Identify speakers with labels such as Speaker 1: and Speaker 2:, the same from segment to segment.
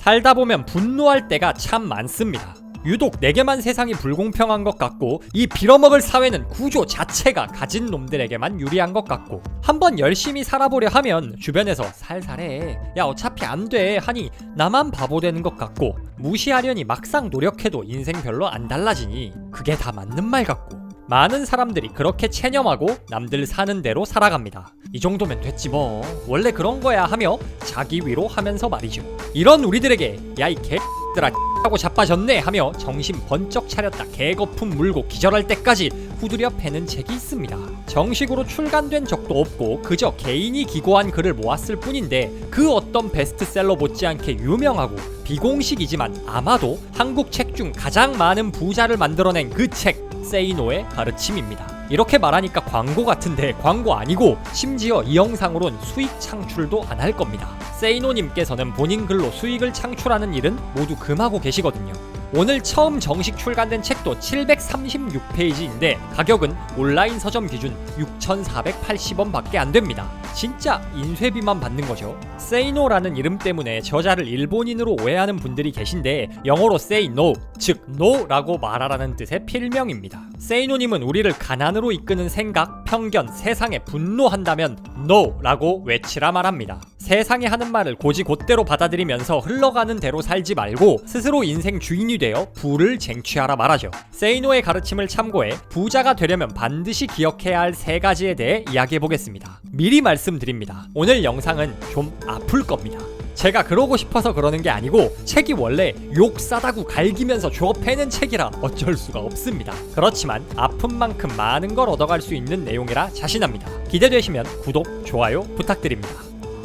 Speaker 1: 살다 보면 분노할 때가 참 많습니다. 유독 내게만 세상이 불공평한 것 같고 이 빌어먹을 사회는 구조 자체가 가진 놈들에게만 유리한 것 같고 한번 열심히 살아보려 하면 주변에서 살살해 야 어차피 안 돼 하니 나만 바보 되는 것 같고 무시하려니 막상 노력해도 인생 별로 안 달라지니 그게 다 맞는 말 같고 많은 사람들이 그렇게 체념하고 남들 사는 대로 살아갑니다. 이 정도면 됐지 뭐 원래 그런 거야 하며 자기 위로 하면서 말이죠. 이런 우리들에게 야 이 개X들아 하고 자빠졌네 하며 정신 번쩍 차렸다 개거품 물고 기절할 때까지 후드려 패는 책이 있습니다. 정식으로 출간된 적도 없고 그저 개인이 기고한 글을 모았을 뿐인데 그 어떤 베스트셀러 못지않게 유명하고 비공식이지만 아마도 한국 책 중 가장 많은 부자를 만들어낸 그 책 Say No의 가르침입니다. 이렇게 말하니까 광고 같은데 광고 아니고 심지어 이 영상으론 수익 창출도 안 할 겁니다. Say No 님께서는 본인 글로 수익을 창출하는 일은 모두 금하고 계시거든요. 오늘 처음 정식 출간된 책도 736페이지인데 가격은 온라인 서점 기준 6,480원 밖에 안 됩니다. 진짜 인쇄비만 받는 거죠. Say No라는 이름 때문에 저자를 일본인으로 오해하는 분들이 계신데 영어로 Say No, 즉 No라고 말하라는 뜻의 필명입니다. Say No 님은 우리를 가난으로 이끄는 생각, 편견, 세상에 분노한다면 NO라고 외치라 말합니다. 세상에 하는 말을 곧이곧대로 받아들이면서 흘러가는 대로 살지 말고 스스로 인생 주인이 되어 부를 쟁취하라 말하죠. Say No의 가르침을 참고해 부자가 되려면 반드시 기억해야 할 3가지에 대해 이야기해보겠습니다. 미리 말씀드립니다. 오늘 영상은 좀 아플 겁니다. 제가 그러고 싶어서 그러는 게 아니고 책이 원래 욕 싸다구 갈기면서 주워 패는 책이라 어쩔 수가 없습니다. 그렇지만 아픈 만큼 많은 걸 얻어갈 수 있는 내용이라 자신합니다. 기대되시면 구독, 좋아요 부탁드립니다.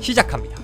Speaker 1: 시작합니다.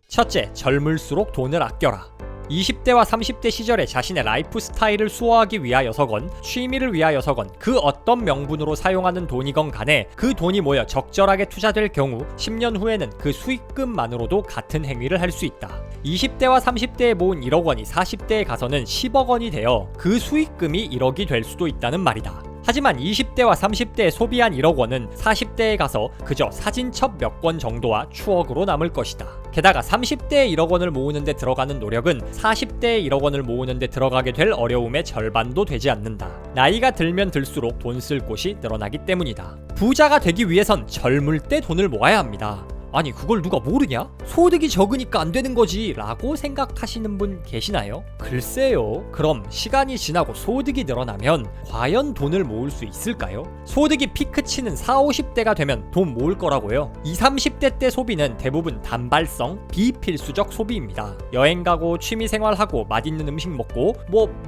Speaker 1: 첫째, 젊을수록 돈을 아껴라. 20대와 30대 시절에 자신의 라이프 스타일을 수호하기 위하여서건 취미를 위하여서건 그 어떤 명분으로 사용하는 돈이건 간에 그 돈이 모여 적절하게 투자될 경우 10년 후에는 그 수익금만으로도 같은 행위를 할 수 있다. 20대와 30대에 모은 1억 원이 40대에 가서는 10억 원이 되어 그 수익금이 1억이 될 수도 있다는 말이다. 하지만 20대와 30대에 소비한 1억 원은 40대에 가서 그저 사진첩 몇 권 정도와 추억으로 남을 것이다. 게다가 30대에 1억 원을 모으는 데 들어가는 노력은 40대에 1억 원을 모으는 데 들어가게 될 어려움의 절반도 되지 않는다. 나이가 들면 들수록 돈 쓸 곳이 늘어나기 때문이다. 부자가 되기 위해선 젊을 때 돈을 모아야 합니다. 아니 그걸 누가 모르냐? 소득이 적으니까 안 되는 거지 라고 생각하시는 분 계시나요? 글쎄요. 그럼 시간이 지나고 소득이 늘어나면 과연 돈을 모을 수 있을까요? 소득이 피크치는 40, 50대가 되면 돈 모을 거라고요. 20, 30대 때 소비는 대부분 단발성, 비필수적 소비입니다. 여행 가고 취미생활하고 맛있는 음식 먹고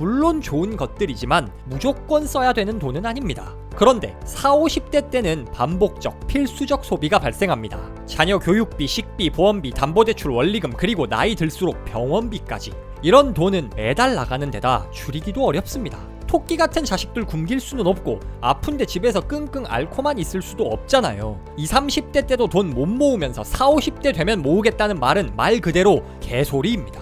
Speaker 1: 물론 좋은 것들이지만 무조건 써야 되는 돈은 아닙니다. 그런데 40, 50대 때는 반복적, 필수적 소비가 발생합니다. 자녀 교육비, 식비, 보험비, 담보대출, 원리금, 그리고 나이 들수록 병원비까지. 이런 돈은 매달 나가는 데다 줄이기도 어렵습니다. 토끼 같은 자식들 굶길 수는 없고 아픈데 집에서 끙끙 앓고만 있을 수도 없잖아요. 20, 30대 때도 돈 못 모으면서 40, 50대 되면 모으겠다는 말은 말 그대로 개소리입니다.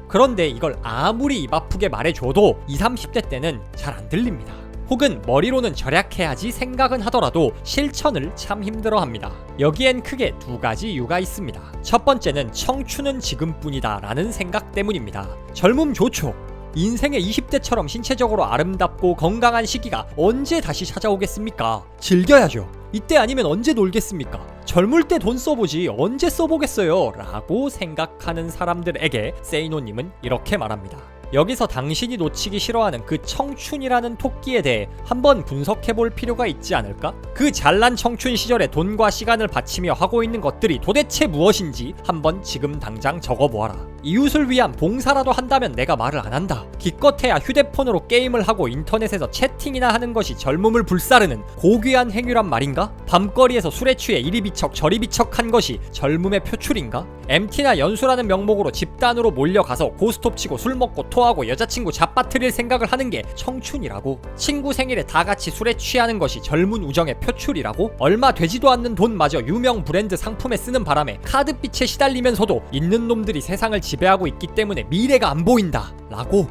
Speaker 1: 그런데 이걸 아무리 입 아프게 말해줘도 20, 30대 때는 잘 안 들립니다. 혹은 머리로는 절약해야지 생각은 하더라도 실천을 참 힘들어합니다. 여기엔 크게 2가지 이유가 있습니다. 첫 번째는 청춘은 지금뿐이다 라는 생각 때문입니다. 젊음 좋죠. 인생의 20대처럼 신체적으로 아름답고 건강한 시기가 언제 다시 찾아오겠습니까? 즐겨야죠. 이때 아니면 언제 놀겠습니까? 젊을 때 돈 써보지 언제 써보겠어요? 라고 생각하는 사람들에게 세이노님은 이렇게 말합니다. 여기서 당신이 놓치기 싫어하는 그 청춘이라는 토끼에 대해 한번 분석해볼 필요가 있지 않을까? 그 잘난 청춘 시절에 돈과 시간을 바치며 하고 있는 것들이 도대체 무엇인지 한번 지금 당장 적어보아라. 이웃을 위한 봉사라도 한다면 내가 말을 안 한다. 기껏해야 휴대폰으로 게임을 하고 인터넷에서 채팅이나 하는 것이 젊음을 불사르는 고귀한 행위란 말인가? 밤거리에서 술에 취해 이리 비척 저리 비척한 것이 젊음의 표출인가? MT나 연수라는 명목으로 집단으로 몰려가서 고스톱 치고 술 먹고 토하고 여자친구 잡아뜨릴 생각을 하는 게 청춘이라고? 친구 생일에 다 같이 술에 취하는 것이 젊은 우정의 표출이라고? 얼마 되지도 않는 돈마저 유명 브랜드 상품에 쓰는 바람에 카드빚에 시달리면서도 있는 놈들이 세상을 지배하고 있기 때문에 미래가 안 보인다 라고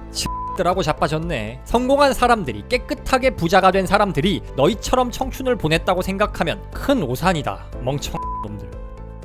Speaker 1: 들하고 자빠졌네. 성공한 사람들이, 깨끗하게 부자가 된 사람들이 너희처럼 청춘을 보냈다고 생각하면 큰 오산이다. 멍청 놈들.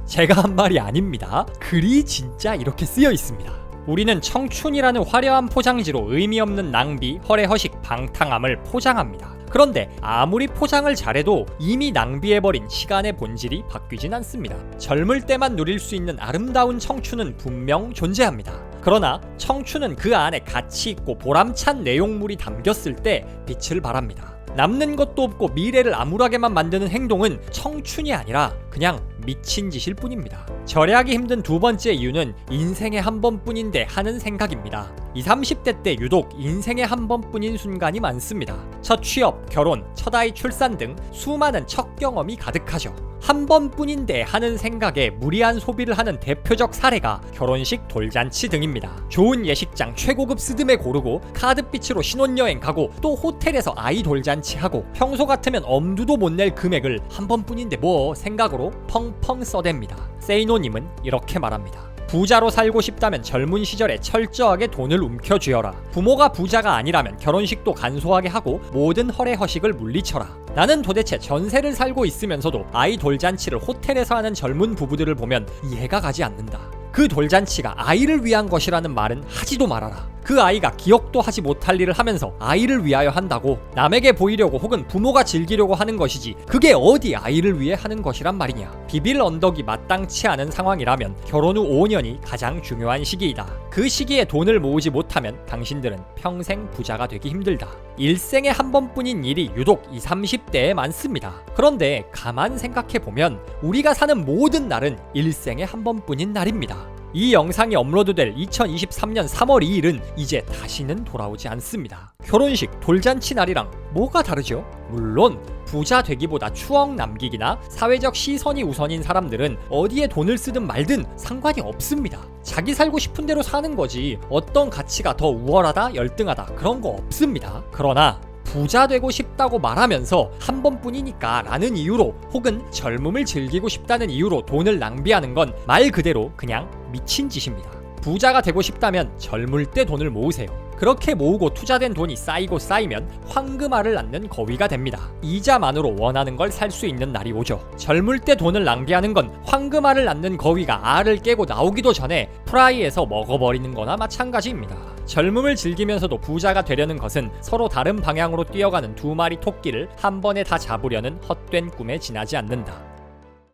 Speaker 1: 제가 한 말이 아닙니다. 글이 진짜 이렇게 쓰여 있습니다. 우리는 청춘이라는 화려한 포장지로 의미 없는 낭비, 허례허식, 방탕함을 포장합니다. 그런데 아무리 포장을 잘해도 이미 낭비해버린 시간의 본질이 바뀌진 않습니다. 젊을 때만 누릴 수 있는 아름다운 청춘은 분명 존재합니다. 그러나 청춘은 그 안에 가치 있고 보람찬 내용물이 담겼을 때 빛을 발합니다. 남는 것도 없고 미래를 암울하게만 만드는 행동은 청춘이 아니라 그냥 미친 짓일 뿐입니다. 절약이 힘든 두 번째 이유는 인생에 한 번뿐인데 하는 생각입니다. 20, 30대 때 유독 인생에 한 번뿐인 순간이 많습니다. 첫 취업, 결혼, 첫 아이 출산 등 수많은 첫 경험이 가득하죠. 한 번뿐인데 하는 생각에 무리한 소비를 하는 대표적 사례가 결혼식, 돌잔치 등입니다. 좋은 예식장, 최고급 스드메 고르고 카드빛으로 신혼여행 가고 또 호텔에서 아이 돌잔치하고 평소 같으면 엄두도 못 낼 금액을 한 번뿐인데 뭐 생각으로 펑펑 써댑니다. 세이노님은 이렇게 말합니다. 부자로 살고 싶다면 젊은 시절에 철저하게 돈을 움켜쥐어라. 부모가 부자가 아니라면 결혼식도 간소하게 하고 모든 허례허식을 물리쳐라. 나는 도대체 전세를 살고 있으면서도 아이 돌잔치를 호텔에서 하는 젊은 부부들을 보면 이해가 가지 않는다. 그 돌잔치가 아이를 위한 것이라는 말은 하지도 말아라. 그 아이가 기억도 하지 못할 일을 하면서 아이를 위하여 한다고 남에게 보이려고 혹은 부모가 즐기려고 하는 것이지 그게 어디 아이를 위해 하는 것이란 말이냐. 비빌 언덕이 마땅치 않은 상황이라면 결혼 후 5년이 가장 중요한 시기이다. 그 시기에 돈을 모으지 못하면 당신들은 평생 부자가 되기 힘들다. 일생에 한 번뿐인 일이 유독 20, 30대에 많습니다. 그런데 가만 생각해보면 우리가 사는 모든 날은 일생에 한 번뿐인 날입니다. 이 영상이 업로드될 2023년 3월 2일은 이제 다시는 돌아오지 않습니다. 결혼식, 돌잔치 날이랑 뭐가 다르죠? 물론 부자 되기보다 추억 남기기나 사회적 시선이 우선인 사람들은 어디에 돈을 쓰든 말든 상관이 없습니다. 자기 살고 싶은 대로 사는 거지 어떤 가치가 더 우월하다, 열등하다 그런 거 없습니다. 그러나 부자 되고 싶다고 말하면서 한 번뿐이니까 라는 이유로 혹은 젊음을 즐기고 싶다는 이유로 돈을 낭비하는 건 말 그대로 그냥 미친 짓입니다. 부자가 되고 싶다면 젊을 때 돈을 모으세요. 그렇게 모으고 투자된 돈이 쌓이고 쌓이면 황금알을 낳는 거위가 됩니다. 이자만으로 원하는 걸 살 수 있는 날이 오죠. 젊을 때 돈을 낭비하는 건 황금알을 낳는 거위가 알을 깨고 나오기도 전에 프라이에서 먹어버리는 거나 마찬가지입니다. 젊음을 즐기면서도 부자가 되려는 것은 서로 다른 방향으로 뛰어가는 두 마리 토끼를 한 번에 다 잡으려는 헛된 꿈에 지나지 않는다.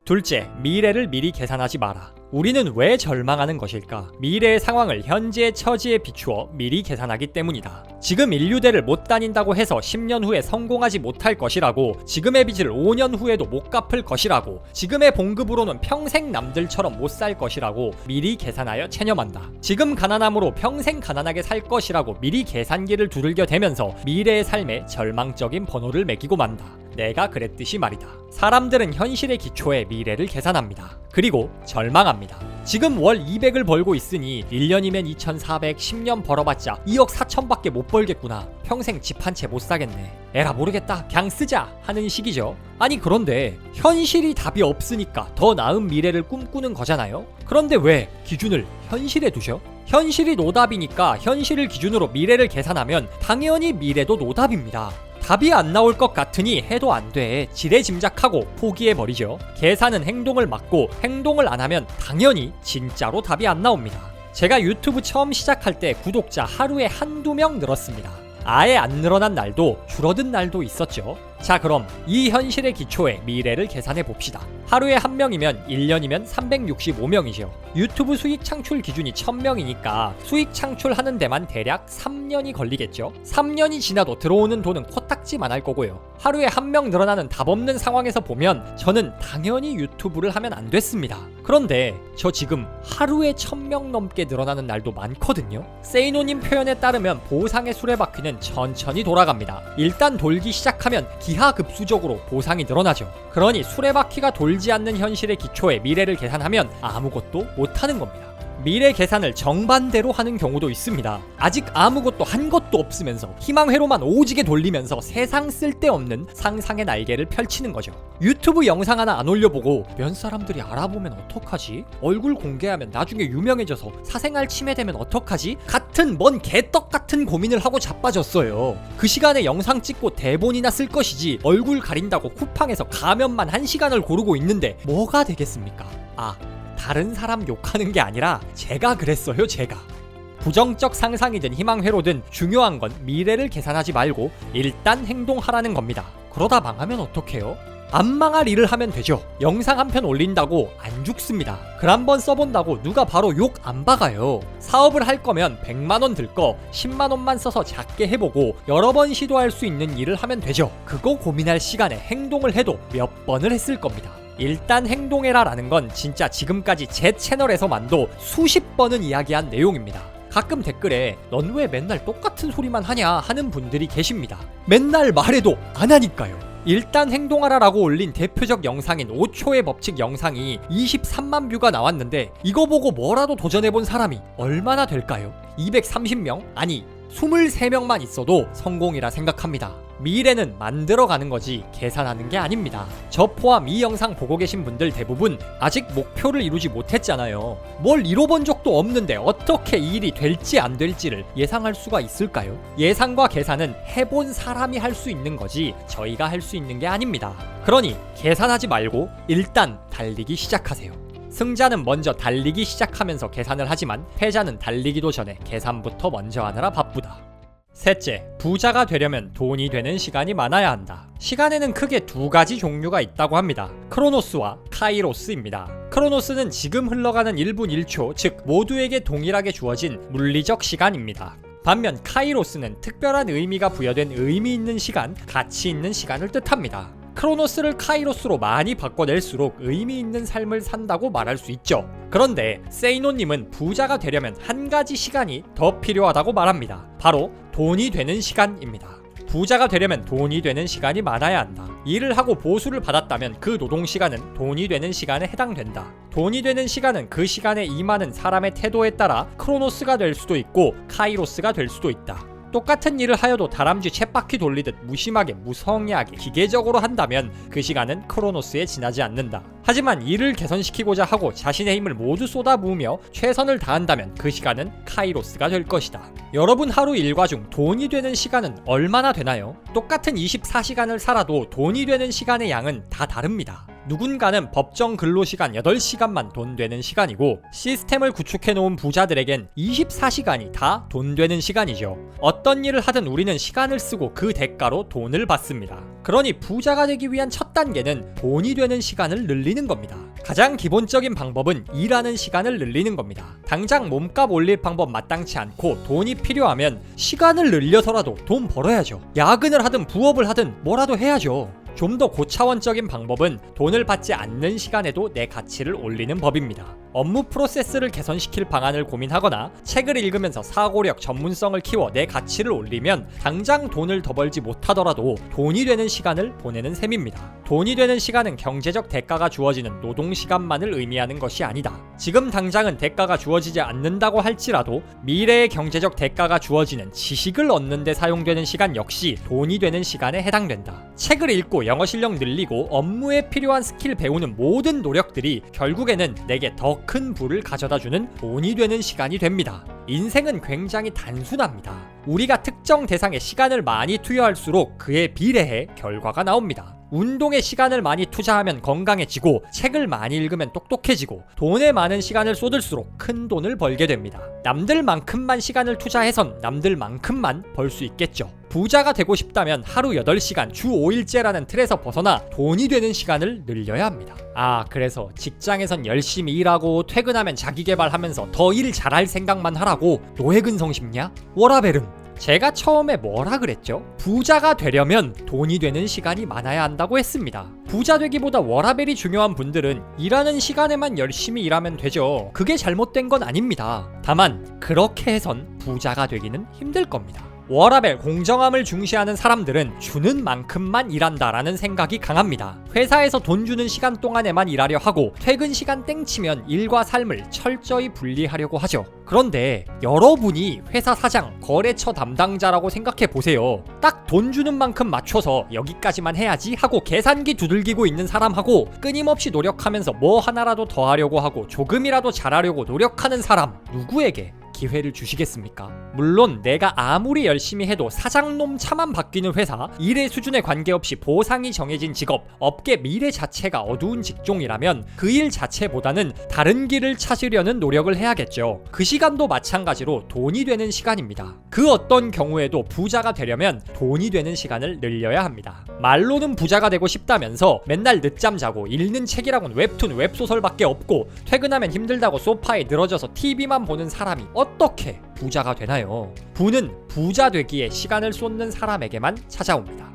Speaker 1: 둘째, 미래를 미리 계산하지 마라. 우리는 왜 절망하는 것일까? 미래의 상황을 현재의 처지에 비추어 미리 계산하기 때문이다. 지금 인류대를 못 다닌다고 해서 10년 후에 성공하지 못할 것이라고, 지금의 빚을 5년 후에도 못 갚을 것이라고, 지금의 봉급으로는 평생 남들처럼 못 살 것이라고 미리 계산하여 체념한다. 지금 가난함으로 평생 가난하게 살 것이라고 미리 계산기를 두들겨 대면서 미래의 삶에 절망적인 번호를 매기고 만다. 내가 그랬듯이 말이다. 사람들은 현실의 기초에 미래를 계산합니다. 그리고 절망합니다. 지금 월 200을 벌고 있으니 1년이면 2,400, 10년 벌어봤자 2억 4천밖에 못 벌겠구나. 평생 집 한 채 못 사겠네. 에라 모르겠다. 그냥 쓰자 하는 식이죠. 아니 그런데 현실이 답이 없으니까 더 나은 미래를 꿈꾸는 거잖아요. 그런데 왜 기준을 현실에 두셔? 현실이 노답이니까 현실을 기준으로 미래를 계산하면 당연히 미래도 노답입니다. 답이 안 나올 것 같으니 해도 안 돼. 지레 짐작하고 포기해버리죠. 계산은 행동을 막고 행동을 안 하면 당연히 진짜로 답이 안 나옵니다. 제가 유튜브 처음 시작할 때 구독자 하루에 한두 명 늘었습니다. 아예 안 늘어난 날도 줄어든 날도 있었죠. 자 그럼 이 현실의 기초에 미래를 계산해 봅시다. 하루에 한 명이면 1년이면 365명이죠. 유튜브 수익 창출 기준이 1000명이니까 수익 창출하는 데만 대략 3년이 걸리겠죠. 3년이 지나도 들어오는 돈은 코딱지만 할 거고요. 하루에 한 명 늘어나는 답 없는 상황에서 보면 저는 당연히 유튜브를 하면 안 됐습니다. 그런데 저 지금 하루에 1000명 넘게 늘어나는 날도 많거든요. 세이노님 표현에 따르면 보상의 수레바퀴는 천천히 돌아갑니다. 일단 돌기 시작하면 기하급수적으로 보상이 늘어나죠. 그러니 수레바퀴가 돌지 않는 현실의 기초에 미래를 계산하면 아무것도 못하는 겁니다. 미래 계산을 정반대로 하는 경우도 있습니다. 아직 아무것도 한 것도 없으면서 희망회로만 오지게 돌리면서 세상 쓸데없는 상상의 날개를 펼치는 거죠. 유튜브 영상 하나 안 올려보고 면 사람들이 알아보면 어떡하지? 얼굴 공개하면 나중에 유명해져서 사생활 침해되면 어떡하지? 같은 뭔 개떡 같은 고민을 하고 자빠졌어요. 그 시간에 영상 찍고 대본이나 쓸 것이지 얼굴 가린다고 쿠팡에서 가면만 1시간을 고르고 있는데 뭐가 되겠습니까? 다른 사람 욕하는 게 아니라 제가 그랬어요. 제가 부정적 상상이든 희망회로든 중요한 건 미래를 계산하지 말고 일단 행동하라는 겁니다. 그러다 망하면 어떡해요? 안 망할 일을 하면 되죠. 영상 한 편 올린다고 안 죽습니다. 글 한 번 써본다고 누가 바로 욕 안 박아요. 사업을 할 거면 100만원 들 거 10만원만 써서 작게 해보고 여러 번 시도할 수 있는 일을 하면 되죠. 그거 고민할 시간에 행동을 해도 몇 번을 했을 겁니다. 일단 행동해라 라는 건 진짜 지금까지 제 채널에서만도 수십 번은 이야기한 내용입니다. 가끔 댓글에 넌 왜 맨날 똑같은 소리만 하냐 하는 분들이 계십니다. 맨날 말해도 안 하니까요. 일단 행동하라 라고 올린 대표적 영상인 5초의 법칙 영상이 23만 뷰가 나왔는데 이거 보고 뭐라도 도전해본 사람이 얼마나 될까요? 230명? 아니 23명만 있어도 성공이라 생각합니다. 미래는 만들어가는 거지 계산하는 게 아닙니다. 저 포함 이 영상 보고 계신 분들 대부분 아직 목표를 이루지 못했잖아요. 뭘 이뤄본 적도 없는데 어떻게 이 일이 될지 안 될지를 예상할 수가 있을까요? 예상과 계산은 해본 사람이 할 수 있는 거지 저희가 할 수 있는 게 아닙니다. 그러니 계산하지 말고 일단 달리기 시작하세요. 승자는 먼저 달리기 시작하면서 계산을 하지만 패자는 달리기도 전에 계산부터 먼저 하느라 바쁘다. 셋째, 부자가 되려면 돈이 되는 시간이 많아야 한다. 시간에는 크게 두 가지 종류가 있다고 합니다. 크로노스와 카이로스입니다. 크로노스는 지금 흘러가는 1분 1초, 즉 모두에게 동일하게 주어진 물리적 시간입니다. 반면 카이로스는 특별한 의미가 부여된 의미 있는 시간, 가치 있는 시간을 뜻합니다. 크로노스를 카이로스로 많이 바꿔낼수록 의미 있는 삶을 산다고 말할 수 있죠. 그런데 세이노님은 부자가 되려면 한 가지 시간이 더 필요하다고 말합니다. 바로 돈이 되는 시간입니다. 부자가 되려면 돈이 되는 시간이 많아야 한다. 일을 하고 보수를 받았다면 그 노동시간은 돈이 되는 시간에 해당된다. 돈이 되는 시간은 그 시간에 임하는 사람의 태도에 따라 크로노스가 될 수도 있고 카이로스가 될 수도 있다. 똑같은 일을 하여도 다람쥐 쳇바퀴 돌리듯 무심하게 무성의하게 기계적으로 한다면 그 시간은 크로노스에 지나지 않는다. 하지만 일을 개선시키고자 하고 자신의 힘을 모두 쏟아부으며 최선을 다한다면 그 시간은 카이로스가 될 것이다. 여러분 하루 일과 중 돈이 되는 시간은 얼마나 되나요? 똑같은 24시간을 살아도 돈이 되는 시간의 양은 다 다릅니다. 누군가는 법정 근로시간 8시간만 돈 되는 시간이고 시스템을 구축해놓은 부자들에겐 24시간이 다 돈 되는 시간이죠. 어떤 일을 하든 우리는 시간을 쓰고 그 대가로 돈을 받습니다. 그러니 부자가 되기 위한 첫 단계는 돈이 되는 시간을 늘리는 겁니다. 가장 기본적인 방법은 일하는 시간을 늘리는 겁니다. 당장 몸값 올릴 방법 마땅치 않고 돈이 필요하면 시간을 늘려서라도 돈 벌어야죠. 야근을 하든 부업을 하든 뭐라도 해야죠. 좀 더 고차원적인 방법은 돈을 받지 않는 시간에도 내 가치를 올리는 법입니다. 업무 프로세스를 개선시킬 방안을 고민하거나 책을 읽으면서 사고력, 전문성을 키워 내 가치를 올리면 당장 돈을 더 벌지 못하더라도 돈이 되는 시간을 보내는 셈입니다. 돈이 되는 시간은 경제적 대가가 주어지는 노동시간만을 의미하는 것이 아니다. 지금 당장은 대가가 주어지지 않는다고 할지라도 미래의 경제적 대가가 주어지는 지식을 얻는 데 사용되는 시간 역시 돈이 되는 시간에 해당된다. 책을 읽고 영어 실력 늘리고 업무에 필요한 스킬 배우는 모든 노력들이 결국에는 내게 더 큰 부를 가져다주는 돈이 되는 시간이 됩니다. 인생은 굉장히 단순합니다. 우리가 특정 대상에 시간을 많이 투여할수록 그에 비례해 결과가 나옵니다. 운동에 시간을 많이 투자하면 건강해지고 책을 많이 읽으면 똑똑해지고 돈에 많은 시간을 쏟을수록 큰 돈을 벌게 됩니다. 남들만큼만 시간을 투자해선 남들만큼만 벌 수 있겠죠. 부자가 되고 싶다면 하루 8시간 주 5일째라는 틀에서 벗어나 돈이 되는 시간을 늘려야 합니다. 그래서 직장에선 열심히 일하고 퇴근하면 자기계발하면서 더 일 잘할 생각만 하라고 노예근성 싶냐? 워라벨은 제가 처음에 뭐라 그랬죠? 부자가 되려면 돈이 되는 시간이 많아야 한다고 했습니다. 부자 되기보다 워라벨이 중요한 분들은 일하는 시간에만 열심히 일하면 되죠. 그게 잘못된 건 아닙니다. 다만 그렇게 해선 부자가 되기는 힘들 겁니다. 워라벨 공정함을 중시하는 사람들은 주는 만큼만 일한다라는 생각이 강합니다. 회사에서 돈 주는 시간 동안에만 일하려 하고 퇴근 시간 땡치면 일과 삶을 철저히 분리하려고 하죠. 그런데 여러분이 회사 사장, 거래처 담당자라고 생각해 보세요. 딱 돈 주는 만큼 맞춰서 여기까지만 해야지 하고 계산기 두들기고 있는 사람하고 끊임없이 노력하면서 뭐 하나라도 더 하려고 하고 조금이라도 잘하려고 노력하는 사람, 누구에게 기회를 주시겠습니까? 물론 내가 아무리 열심히 해도 사장놈 차만 바뀌는 회사, 일의 수준에 관계없이 보상이 정해진 직업, 업계 미래 자체가 어두운 직종이라면 그 일 자체보다는 다른 길을 찾으려는 노력을 해야겠죠. 그 시간도 마찬가지로 돈이 되는 시간입니다. 그 어떤 경우에도 부자가 되려면 돈이 되는 시간을 늘려야 합니다. 말로는 부자가 되고 싶다면서 맨날 늦잠 자고 읽는 책이라곤 웹툰, 웹소설밖에 없고 퇴근하면 힘들다고 소파에 늘어져서 TV만 보는 사람이 어떻게 부자가 되나요? 부는 부자 되기에 시간을 쏟는 사람에게만 찾아옵니다.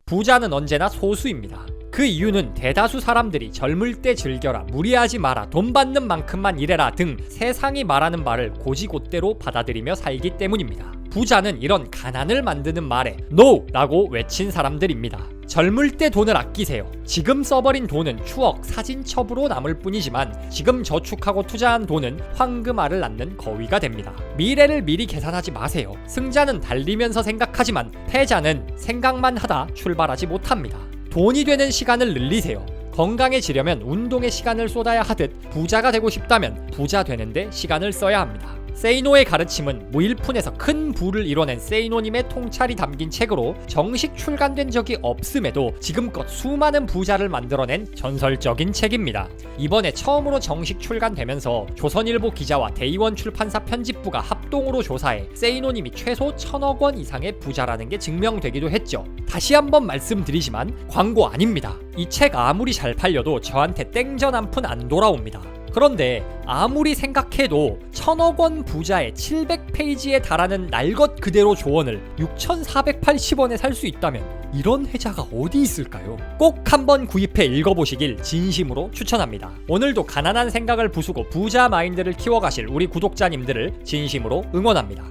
Speaker 1: 부자는 언제나 소수입니다. 그 이유는 대다수 사람들이 젊을 때 즐겨라, 무리하지 마라, 돈 받는 만큼만 일해라 등 세상이 말하는 말을 고지곳대로 받아들이며 살기 때문입니다. 부자는 이런 가난을 만드는 말에 NO! 라고 외친 사람들입니다. 젊을 때 돈을 아끼세요. 지금 써버린 돈은 추억, 사진첩으로 남을 뿐이지만 지금 저축하고 투자한 돈은 황금알을 낳는 거위가 됩니다. 미래를 미리 계산하지 마세요. 승자는 달리면서 생각하지만 패자는 생각만 하다 출발하지 못합니다. 돈이 되는 시간을 늘리세요. 건강해지려면 운동에 시간을 쏟아야 하듯 부자가 되고 싶다면 부자 되는데 시간을 써야 합니다. 세이노의 가르침은 무일푼에서 큰 부를 이뤄낸 세이노님의 통찰이 담긴 책으로 정식 출간된 적이 없음에도 지금껏 수많은 부자를 만들어낸 전설적인 책입니다. 이번에 처음으로 정식 출간되면서 조선일보 기자와 데이원 출판사 편집부가 합동으로 조사해 세이노님이 최소 1,000억 원 이상의 부자라는 게 증명되기도 했죠. 다시 한번 말씀드리지만 광고 아닙니다. 이 책 아무리 잘 팔려도 저한테 땡전 한 푼 안 돌아옵니다. 그런데 아무리 생각해도 1,000억 원 부자의 700페이지에 달하는 날 것 그대로 조언을 6,480원에 살 수 있다면 이런 회자가 어디 있을까요? 꼭 한번 구입해 읽어보시길 진심으로 추천합니다. 오늘도 가난한 생각을 부수고 부자 마인드를 키워가실 우리 구독자님들을 진심으로 응원합니다.